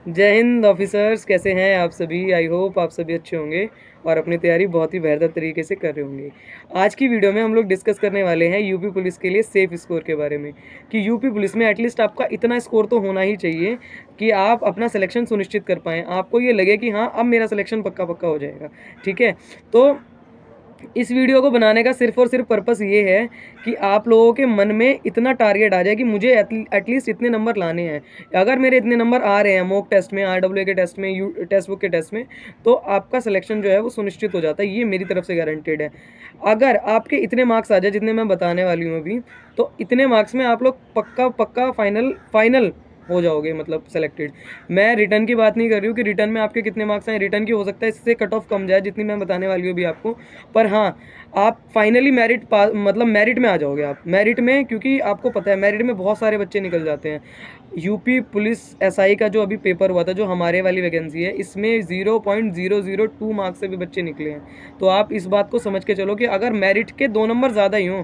जय हिंद ऑफिसर्स, कैसे हैं आप सभी। आई होप आप सभी अच्छे होंगे और अपनी तैयारी बहुत ही बेहतर तरीके से कर रहे होंगे। आज की वीडियो में हम लोग डिस्कस करने वाले हैं यूपी पुलिस के लिए सेफ स्कोर के बारे में कि यूपी पुलिस में एटलीस्ट आपका इतना स्कोर तो होना ही चाहिए कि आप अपना सिलेक्शन सुनिश्चित कर पाएँ, आपको ये लगे कि हाँ अब मेरा सिलेक्शन पक्का पक्का हो जाएगा। ठीक है, तो इस वीडियो को बनाने का सिर्फ और सिर्फ पर्पस ये है कि आप लोगों के मन में इतना टारगेट आ जाए कि मुझे एटलीस्ट इतने नंबर लाने हैं। अगर मेरे इतने नंबर आ रहे हैं मॉक टेस्ट में, आरडब्ल्यू के टेस्ट में, टेक्स्ट बुक के टेस्ट में, तो आपका सिलेक्शन जो है वो सुनिश्चित हो जाता है। ये मेरी तरफ से गारंटेड है। अगर आपके इतने मार्क्स आ जाए जितने मैं बताने वाली हूँ अभी, तो इतने मार्क्स में आप लोग पक्का पक्का फाइनल हो जाओगे, मतलब सेलेक्टेड। मैं रिटर्न की बात नहीं कर रही हूँ कि रिटर्न में आपके कितने मार्क्स आए। रिटर्न की हो सकता है इससे कट ऑफ कम जाए जितनी मैं बताने वाली हूँ अभी आपको, पर हाँ आप फाइनली मतलब मेरिट में आ जाओगे आप मेरिट में, क्योंकि आपको पता है मेरिट में बहुत सारे बच्चे निकल जाते हैं। यूपी पुलिस एसआई का जो अभी पेपर हुआ था, जो हमारे वाली वैकेंसी है, इसमें 0.002 मार्क्स से भी बच्चे निकले हैं। तो आप इस बात को समझ के चलो कि अगर मेरिट के 2 नंबर ज़्यादा ही हों,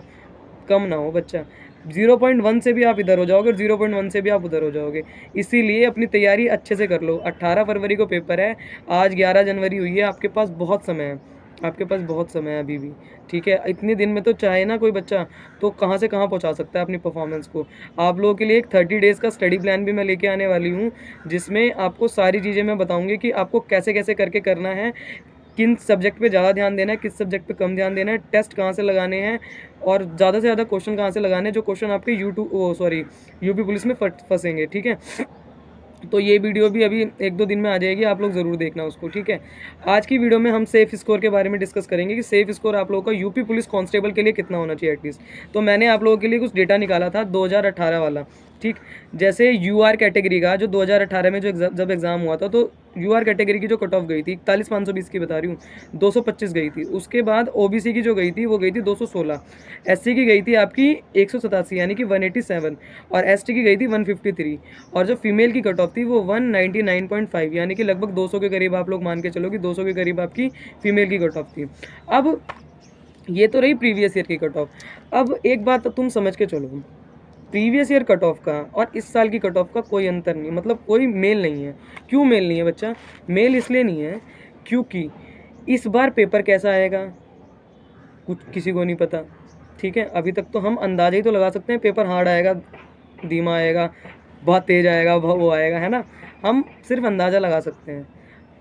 कम ना हो बच्चा, 0.1 से भी आप इधर हो जाओगे और 0.1 से भी आप उधर हो जाओगे। इसीलिए अपनी तैयारी अच्छे से कर लो। 18 फरवरी को पेपर है, आज 11 जनवरी हुई है, आपके पास बहुत समय है, आपके पास बहुत समय है अभी भी। ठीक है, इतने दिन में तो चाहे ना कोई बच्चा तो कहाँ से कहाँ पहुँचा सकता है अपनी परफॉर्मेंस को। आप लोगों के लिए एक 30 डेज़ का स्टडी प्लान भी मैं लेके आने वाली हूँ, जिसमें आपको सारी चीज़ें मैं बताऊँगी कि आपको कैसे कैसे करके करना है, किन सब्जेक्ट पे ज़्यादा ध्यान देना है, किस सब्जेक्ट पे कम ध्यान देना है, टेस्ट कहाँ से लगाने हैं और ज़्यादा से ज़्यादा क्वेश्चन कहाँ से लगाने हैं, जो क्वेश्चन आपके यूपी पुलिस में फंसेंगे। ठीक है, तो ये वीडियो भी अभी 1-2 दिन में आ जाएगी, आप लोग ज़रूर देखना उसको। ठीक है, आज की वीडियो में हम सेफ स्कोर के बारे में डिस्कस करेंगे कि सेफ स्कोर आप लोगों का यूपी पुलिस कांस्टेबल के लिए कितना होना चाहिए एटलीस्ट। तो मैंने आप लोगों के लिए कुछ डेटा निकाला था 2018 वाला। ठीक, जैसे यूआर कैटेगरी का जो 2018 में जो जब एग्ज़ाम हुआ था, तो यूआर कैटेगरी की जो कट ऑफ गई थी 41,520 की बता रही हूँ, 225 गई थी। उसके बाद ओबीसी की जो गई थी वो गई थी 216, एससी की गई थी आपकी 187 यानी कि 187, और एसटी की गई थी 153, और जो फीमेल की कट ऑफ थी वो 199.5 यानी कि लगभग 200 के करीब आप लोग मान के चलो कि 200 के करीब आपकी फीमेल की कट ऑफ थी। अब ये तो रही प्रीवियस ईयर की कट ऑफ। अब एक बात तुम समझ के चलो, प्रीवियस ईयर कट ऑफ का और इस साल की कट ऑफ का कोई अंतर नहीं, मतलब कोई मेल नहीं है। क्यों मेल नहीं है बच्चा? मेल इसलिए नहीं है क्योंकि इस बार पेपर कैसा आएगा कुछ किसी को नहीं पता। ठीक है, अभी तक तो हम अंदाजा ही तो लगा सकते हैं, पेपर हार्ड आएगा, धीमा आएगा, बहुत तेज़ आएगा, वो आएगा, है ना। हम सिर्फ अंदाज़ा लगा सकते हैं,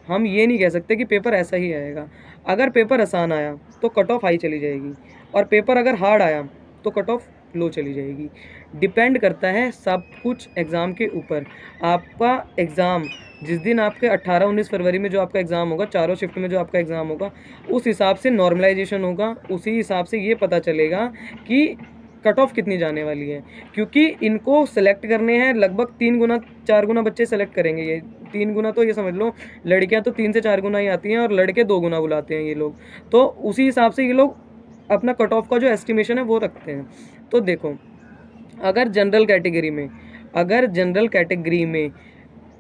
हम ये नहीं कह सकते कि पेपर ऐसा ही आएगा। अगर पेपर आसान आया तो कट ऑफ हाई चली जाएगी, और पेपर अगर हार्ड आया तो कट ऑफ लो चली जाएगी। डिपेंड करता है सब कुछ एग्ज़ाम के ऊपर। आपका एग्ज़ाम जिस दिन आपके 18-19 फरवरी में जो आपका एग्ज़ाम होगा, चारों शिफ्ट में जो आपका एग्ज़ाम होगा, उस हिसाब से नॉर्मलाइजेशन होगा, उसी हिसाब से ये पता चलेगा कि कट ऑफ कितनी जाने वाली है। क्योंकि इनको सेलेक्ट करने हैं लगभग 3 गुना 4 गुना बच्चे सेलेक्ट करेंगे। ये 3 गुना तो ये समझ लो, लड़कियां तो 3 से 4 गुना ही आती हैं और लड़के 2 गुना बुलाते हैं ये लोग। तो उसी हिसाब से ये लोग अपना कट ऑफ का जो एस्टिमेशन है वो रखते हैं। तो देखो, अगर जनरल कैटेगरी में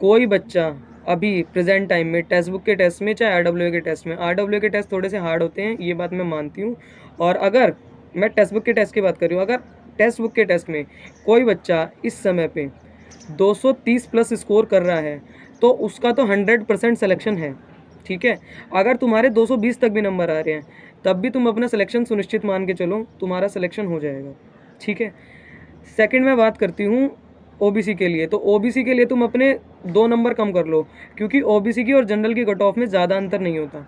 कोई बच्चा अभी प्रेजेंट टाइम में टेक्स्ट बुक के टेस्ट में, चाहे आरडब्ल्यू के टेस्ट में, आरडब्ल्यू के टेस्ट थोड़े से हार्ड होते हैं, ये बात मैं मानती हूँ। और अगर मैं टेक्स्ट बुक के टेस्ट की बात कर रही हूँ, अगर टेक्स्ट बुक के टेस्ट में कोई बच्चा इस समय पे 230 प्लस स्कोर कर रहा है, तो उसका तो 100% सिलेक्शन है। ठीक है, अगर तुम्हारे 220 तक भी नंबर आ रहे हैं, तब भी तुम अपना सिलेक्शन सुनिश्चित मान के चलो, तुम्हारा सिलेक्शन हो जाएगा। ठीक है, सेकंड में बात करती हूँ ओबीसी के लिए। तो ओबीसी के लिए तुम अपने 2 नंबर कम कर लो, क्योंकि ओबीसी की और जनरल की कट ऑफ में ज़्यादा अंतर नहीं होता।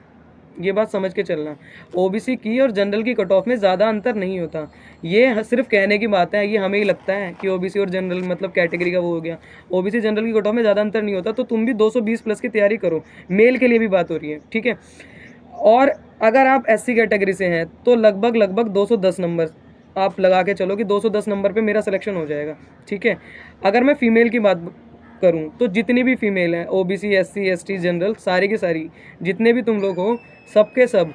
ये बात समझ के चलना, ओबीसी की और जनरल की कट ऑफ में ज़्यादा अंतर नहीं होता। ये सिर्फ कहने की बात है, ये हमें ही लगता है कि ओबीसी और जनरल मतलब कैटेगरी का वो हो गया। ओबीसी जनरल की कट ऑफ में ज़्यादा अंतर नहीं होता, तो तुम भी 220 प्लस की तैयारी करो। मेल के लिए भी बात हो रही है। ठीक है, और अगर आप एससी कैटेगरी से हैं तो लगभग 210 नंबर आप लगा के चलो कि 210 नंबर पे मेरा सिलेक्शन हो जाएगा। ठीक है, अगर मैं फ़ीमेल की बात करूं तो जितनी भी फीमेल हैं, ओबीसी, एससी, एसटी, जनरल, सारी की सारी, जितने भी तुम लोग हो, सबके सब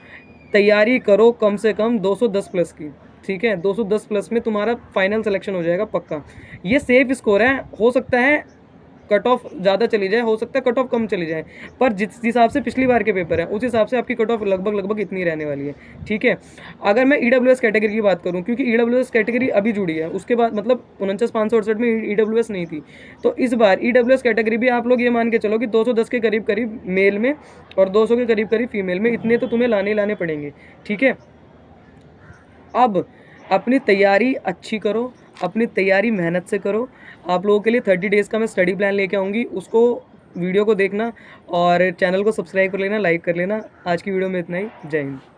तैयारी करो कम से कम 210 प्लस की। ठीक है, 210 प्लस में तुम्हारा फाइनल सिलेक्शन हो जाएगा पक्का। ये सेफ स्कोर है, हो सकता है कट ऑफ ज़्यादा चली जाए, हो सकता है कट ऑफ कम चली जाए, पर जिस हिसाब से पिछली बार के पेपर हैं उस हिसाब से आपकी कट ऑफ लगभग इतनी रहने वाली है। ठीक है, अगर मैं EWS कैटेगरी की बात करूँ, क्योंकि EWS कैटेगरी अभी जुड़ी है, उसके बाद मतलब 49,568 में EWS नहीं थी, तो इस बार EWS कैटेगरी भी आप लोग ये मान के चलो कि 210 के करीब करीब मेल में और 200 के करीब करीब फीमेल में, इतने तो तुम्हें लाने पड़ेंगे। ठीक है, अब अपनी तैयारी अच्छी करो, अपनी तैयारी मेहनत से करो। आप लोगों के लिए 30 डेज़ का मैं स्टडी प्लान लेके आऊँगी, उसको वीडियो को देखना और चैनल को सब्सक्राइब कर लेना, लाइक कर लेना। आज की वीडियो में इतना ही। जय हिंद।